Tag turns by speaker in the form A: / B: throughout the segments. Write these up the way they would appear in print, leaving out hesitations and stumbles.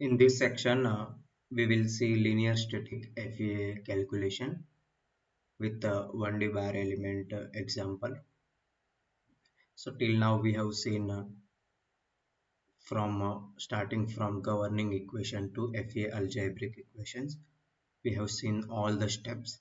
A: In this section, we will see linear static FEA calculation with the 1D bar element example. So till now we have seen from starting from governing equation to FEA algebraic equations. We have seen all the steps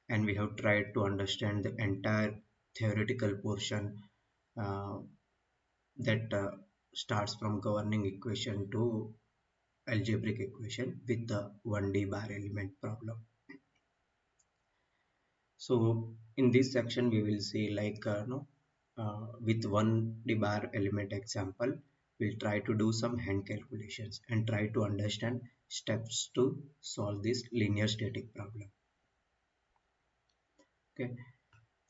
A: and we have tried to understand the entire theoretical portion uh, that starts from governing equation to algebraic equation with the 1D bar element problem. So in this section we will see like no with 1D bar element example, we'll try to do some hand calculations and try to understand steps to solve this linear static problem. Okay,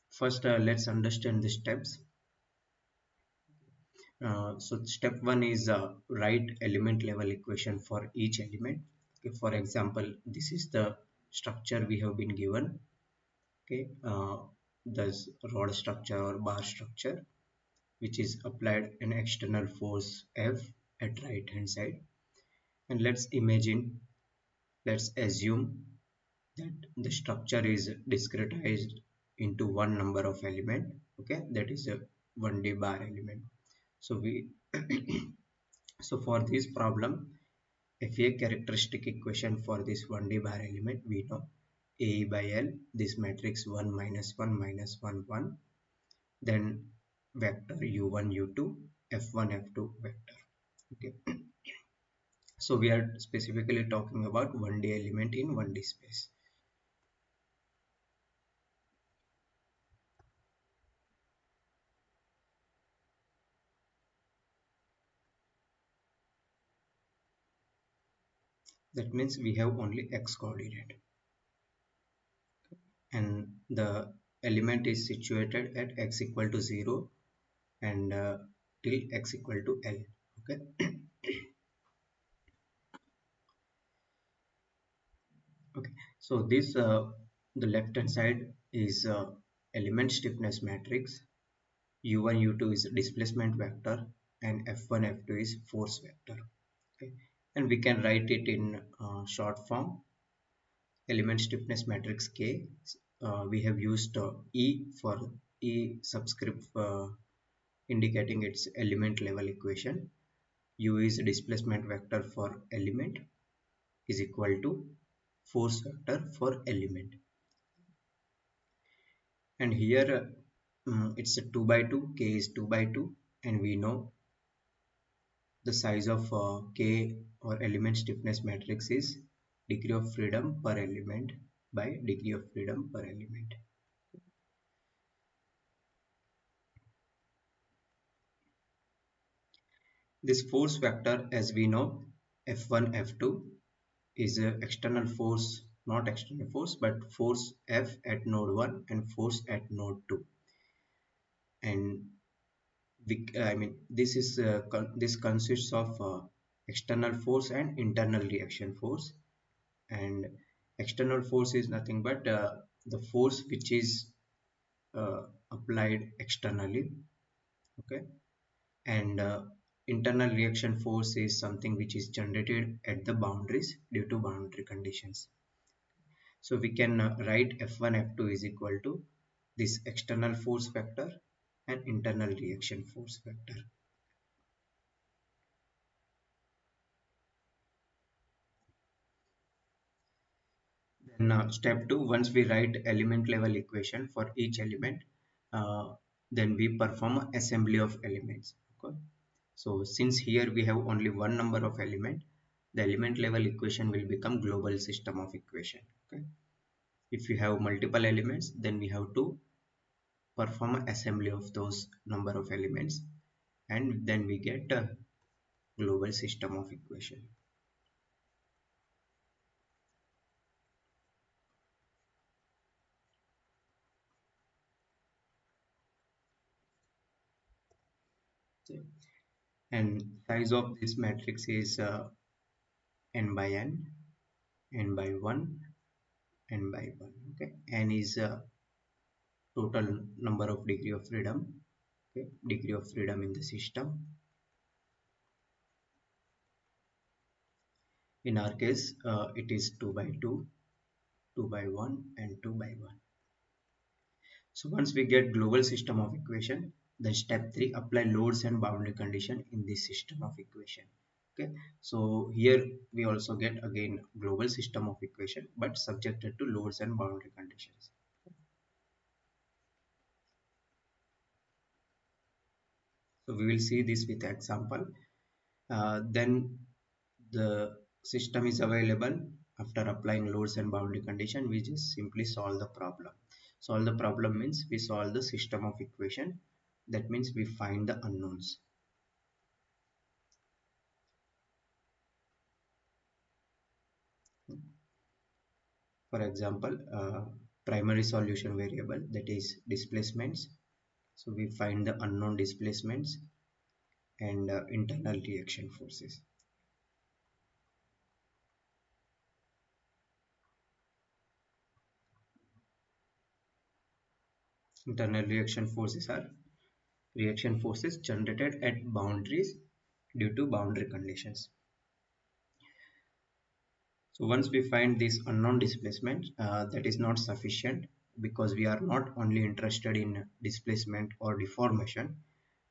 A: first let's understand the steps. So step one is write element level equation for each element. Okay, for example, this is the structure we have been given. Okay, this rod structure or bar structure, which is applied an external force F at right hand side. And let's assume that the structure is discretized into one number of element. Okay, that is a 1D bar element. So we so for this problem, FA characteristic equation for this 1D bar element, we know A by L, this matrix 1 minus 1 minus 1 1, then vector u1 u2 f1 f2 vector. Okay, so we are specifically talking about 1D element in 1D space. That means we have only x coordinate and the element is situated at x equal to 0 and till x equal to L. Okay. Okay, so this the left hand side is element stiffness matrix, u1 u2 is displacement vector, and f1 f2 is force vector. Okay, and we can write it in short form. Element stiffness matrix K, we have used E for E subscript indicating its element level equation. U is displacement vector for element is equal to force vector for element. And here it's a 2 by 2, K is 2 by 2, and we know the size of K or element stiffness matrix is degree of freedom per element by degree of freedom per element. This force vector, as we know, F1 F2 is a external force, not external force, but force F at node 1 and force at node 2. And I mean this is this consists of external force and internal reaction force. And external force is nothing but the force which is applied externally. Okay, and internal reaction force is something which is generated at the boundaries due to boundary conditions. So we can write F1 F2 is equal to this external force vector and internal reaction force vector. Then step 2, once we write element level equation for each element, then we perform assembly of elements. Okay, so since here we have only one number of element, the element level equation will become global system of equation. Okay, if you have multiple elements, then we have to perform assembly of those number of elements, and then we get a global system of equation. Okay. And size of this matrix is n by n by 1, n by 1. Okay, n is total number of degree of freedom. Okay, degree of freedom in the system. In our case, it is 2 by 2, 2 by 1 and 2 by 1. So once we get global system of equation, then step 3, apply loads and boundary condition in this system of equation. Okay, so here we also get again global system of equation but subjected to loads and boundary conditions. So we will see this with example. Then the system is available. After applying loads and boundary condition, we just simply solve the problem. Solve the problem means we solve the system of equation. That means we find the unknowns. For example, primary solution variable, that is displacements. So we find the unknown displacements and internal reaction forces. Internal reaction forces are reaction forces generated at boundaries due to boundary conditions. So once we find this unknown displacement, that is not sufficient, because we are not only interested in displacement or deformation,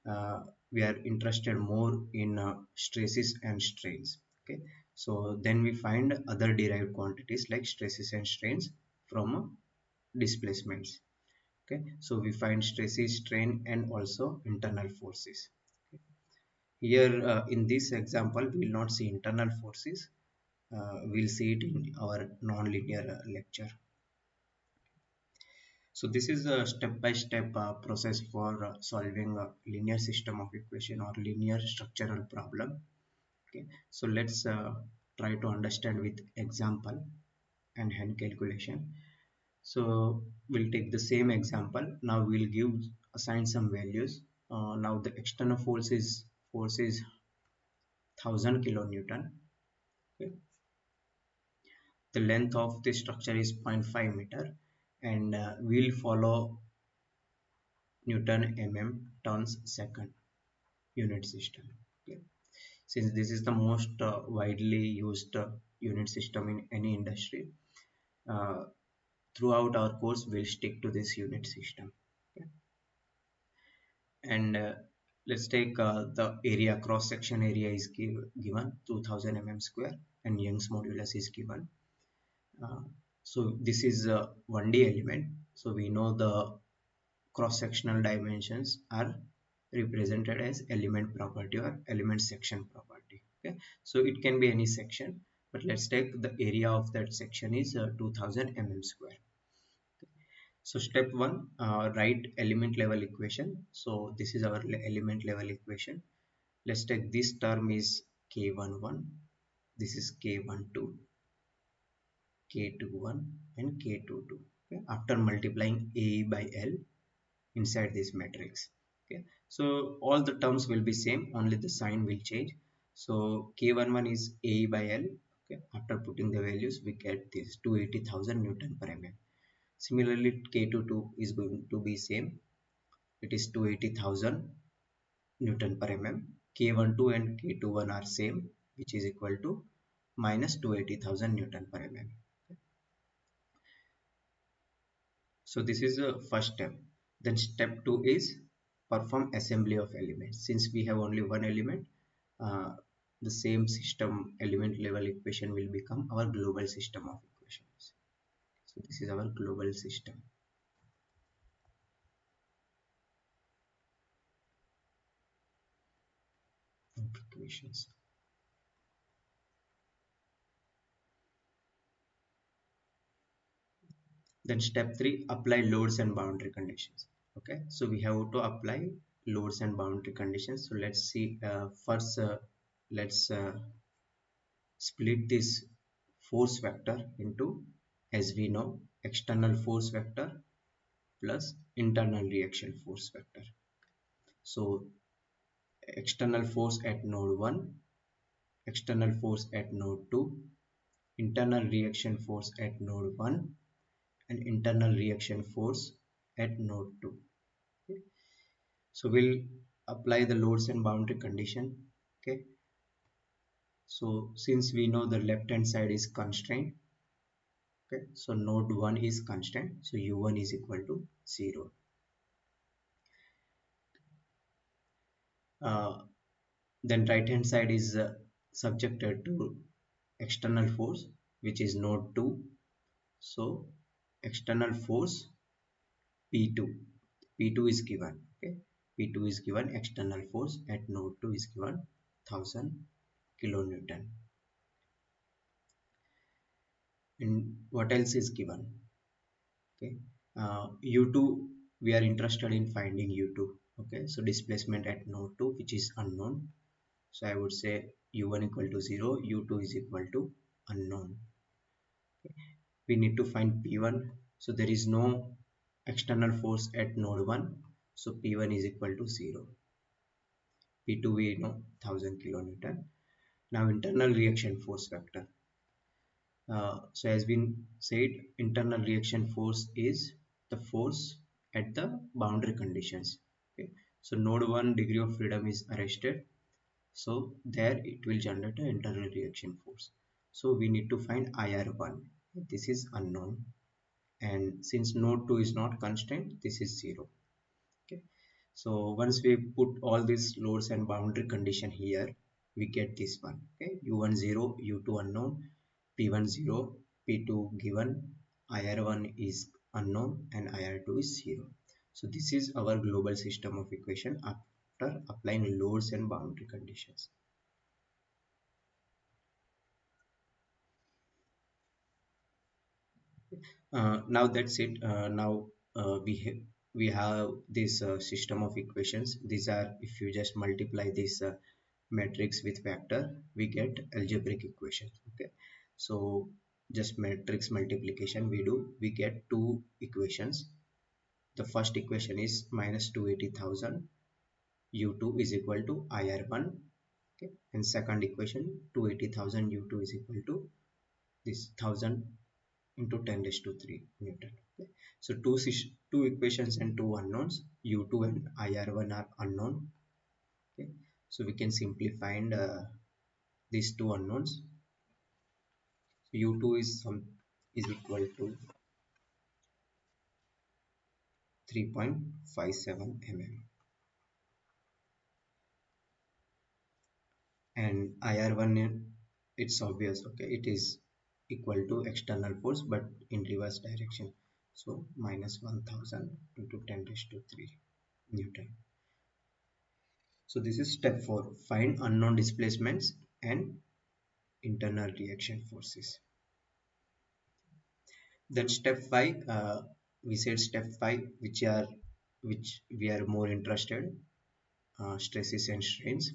A: uh, we are interested more in stresses and strains. Okay, so then we find other derived quantities like stresses and strains from displacements. Okay, so we find stresses, strain and also internal forces. Okay. Here in this example we will not see internal forces, we'll see it in our non-linear lecture. So this is a step-by-step process for solving a linear system of equation or linear structural problem. Okay, so let's try to understand with example and hand calculation. So we'll take the same example. Now we'll give assign some values. Now the external force is 1000 kilonewton. Okay. The length of the structure is 0.5 meter, and we'll follow Newton mm turns second unit system. Okay. Since this is the most widely used unit system in any industry, uh, throughout our course we'll stick to this unit system. Okay. And let's take the area, cross section area is given 2000 square, and Young's modulus is given. uh, so this is a 1D element, so we know the cross-sectional dimensions are represented as element property or element section property. Okay, so it can be any section, but let's take the area of that section is 2000 square. So step 1, write element level equation. So this is our element level equation. Let's take this term is k11, this is k12, k21 and k22. Okay, after multiplying a by l inside this matrix. Okay, so all the terms will be same, only the sign will change. So k11 is a by l. Okay, after putting the values we get this 280,000 newton per mm. Similarly k22 is going to be same, it is 280,000 newton per mm. K12 and k21 are same, which is equal to minus 280,000 newton per mm. So this is the first step. Then step 2 is perform assembly of elements. Since we have only one element, uh, the same system element level equation will become our global system of equations. So this is our global system of equations. Then step 3, apply loads and boundary conditions. Okay, so we have to apply loads and boundary conditions. So let's see, first let's split this force vector into, as we know, external force vector plus internal reaction force vector. So external force at node 1, external force at node 2, internal reaction force at node 1 and internal reaction force at node 2. Okay. So we'll apply the loads and boundary condition. Okay, So since we know the left hand side is constraint, okay, so node 1 is constant, so u1 is equal to 0. uh, then right hand side is subjected to external force, which is node 2. So external force p2, p2 is given, okay, p2 is given, external force at node 2 is given 1000 kilonewton. And what else is given? Okay, u2, we are interested in finding u2. Okay, so displacement at node 2, which is unknown, so I would say u1 equal to 0, u2 is equal to unknown. We need to find p1, so there is no external force at node 1, so p1 is equal to 0. p2 we know 1000 kilonewton. Now internal reaction force vector. So as been said, internal reaction force is the force at the boundary conditions. Okay, so node 1 degree of freedom is arrested, so there it will generate an internal reaction force. So we need to find IR1. This is unknown, and since node 2 is not constant, this is 0. Okay, so once we put all these loads and boundary condition here, we get this one. Okay, u1 0, u2 unknown, p1 0, p2 given, ir1 is unknown, and ir2 is 0. So this is our global system of equation after applying loads and boundary conditions. Now that's it. Now we have this system of equations. These are, if you just multiply this matrix with vector, we get algebraic equation. Okay, so just matrix multiplication we get two equations. The first equation is minus 280,000 u2 is equal to ir1. Okay, and second equation 280,000 u2 is equal to this 1000 into 10 raised to 3 Newton. Okay. So two equations and two unknowns, u2 and ir1 are unknown. Okay. So we can simply find these two unknowns. So u2 is equal to 3.57 mm, and ir1, it's obvious. Okay, it is equal to external force but in reverse direction. So minus 1000 into 10 raised to 3 Newton. So this is step 4. Find unknown displacements and internal reaction forces. Then step 5, we said step 5, which we are more interested, stresses and strains.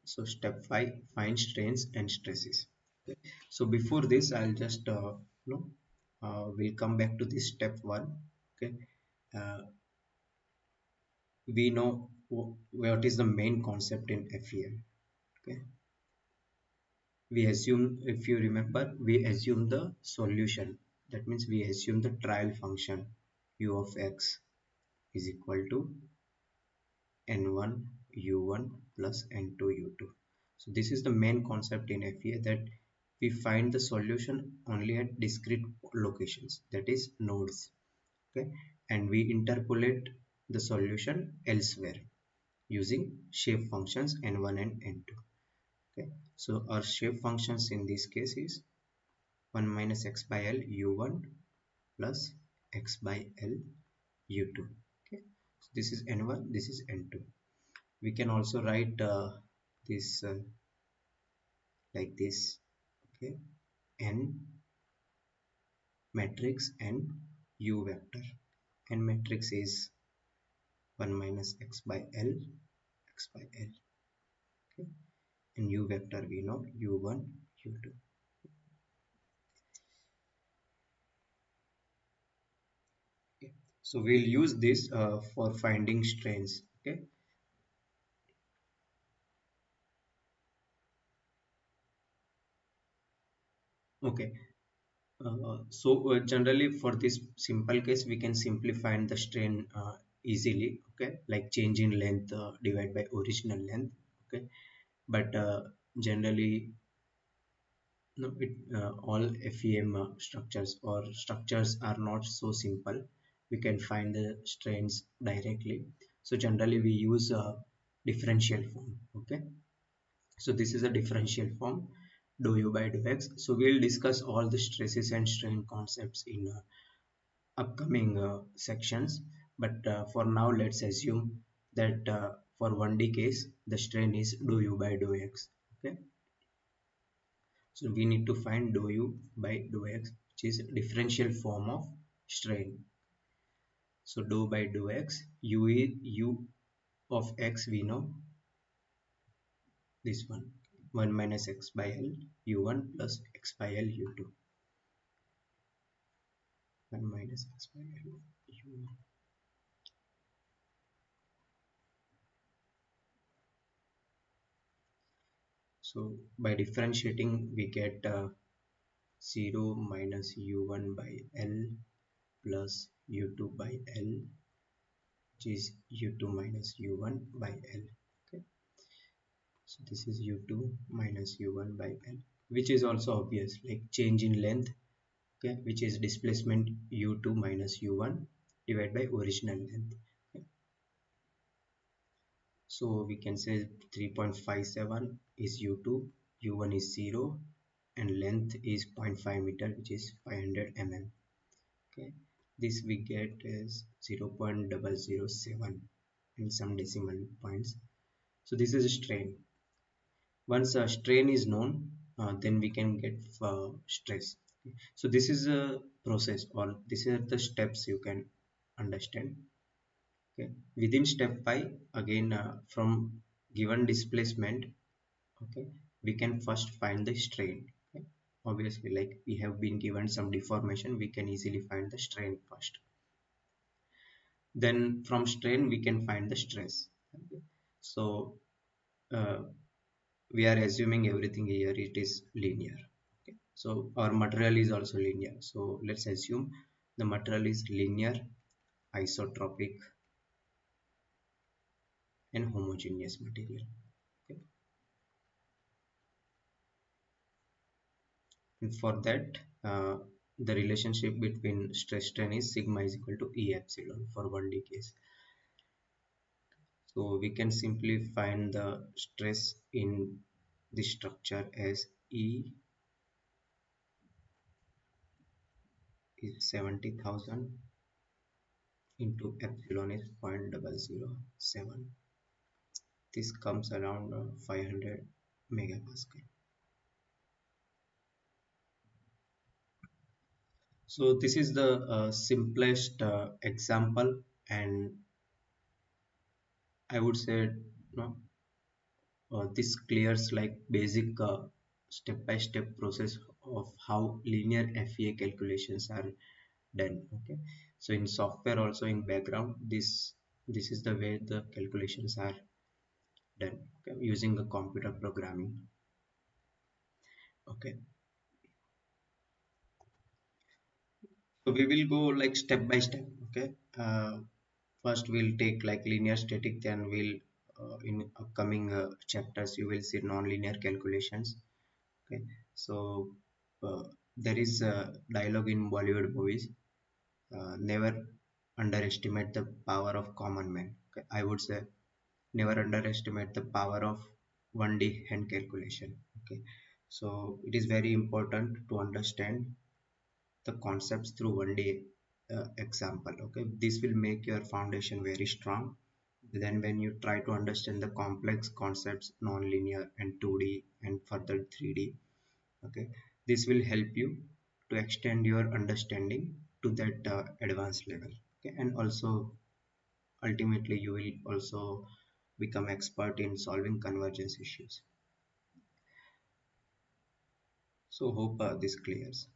A: So step 5, find strains and stresses. Okay. So before this, I'll just we'll come back to this step 1. Okay, uh, we know what is the main concept in FEM. Okay, we assume, if you remember, we assume the solution. That means we assume the trial function u of x is equal to n1 u1 plus n2 u2. So this is the main concept in FEA, that we find the solution only at discrete locations, that is nodes. Okay, and we interpolate the solution elsewhere using shape functions n1 and n2. Okay, so our shape functions in this case is 1 minus x by l u1 plus x by l u2. Okay, so this is n1, this is n2. We can also write this like this. Okay, n matrix and u vector. N matrix is 1 minus x by l, x by l. Okay, and u vector we know u1 u2. Okay, so we'll use this for finding strains. Okay, okay. Generally for this simple case, we can simplify the strain easily. Okay, like change in length divided by original length. Okay, but generally no, all FEM structures or structures are not so simple. We can find the strains directly. So generally we use a differential form. Okay. So this is a differential form, dou u by dou x. So we'll discuss all the stresses and strain concepts in upcoming sections. But for now, let's assume that for 1D case, the strain is dou u by dou x. Okay. So we need to find dou u by dou x, which is differential form of strain. So dou by dou x, u of x we know this one, 1 minus x by L u1 plus x by L u2, 1 minus x by L u1. So by differentiating, we get 0 minus u1 by L plus u2 by L, which is u2 minus u1 by L. Okay. So this is u2 minus u1 by L, which is also obvious, like change in length, okay, which is displacement u2 minus u1 divided by original length. Okay. So we can say 3.57 is u2, u1 is 0, and length is 0.5 meter, which is 500 mm. Okay, this we get is 0.007 in some decimal points. So this is a strain. Once a strain is known, then we can get stress. Okay. So this is a process, or these are the steps you can understand. Okay, within step 5, again from given displacement, okay, we can first find the strain. Okay. Obviously, like we have been given some deformation, we can easily find the strain first. Then from strain we can find the stress. Okay. So uh, we are assuming everything here it is linear. Okay. So our material is also linear, so let's assume the material is linear, isotropic, and homogeneous material. Okay. And for that, the relationship between stress strain is sigma is equal to E epsilon for 1D case. So we can simply find the stress in the structure as E is 70,000 into epsilon is 0.007. This comes around 500 megapascal. So this is the simplest example, and I would say no, this clears like basic step-by-step process of how linear FEA calculations are done. Okay, so in software also in background, this is the way the calculations are done, okay, using the computer programming. Okay, so we will go like step by step. Okay, first we'll take like linear static, then we'll in upcoming chapters you will see non-linear calculations. Okay, so uh, there is a dialogue in Bollywood movies, never underestimate the power of common man. Okay, I would say never underestimate the power of 1D hand calculation. Okay, so it is very important to understand the concepts through 1D example. Okay, this will make your foundation very strong. Then when you try to understand the complex concepts, non-linear and 2D and further 3D, okay, this will help you to extend your understanding to that advanced level. Okay, and also ultimately you will also become expert in solving convergence issues. So hope this clears.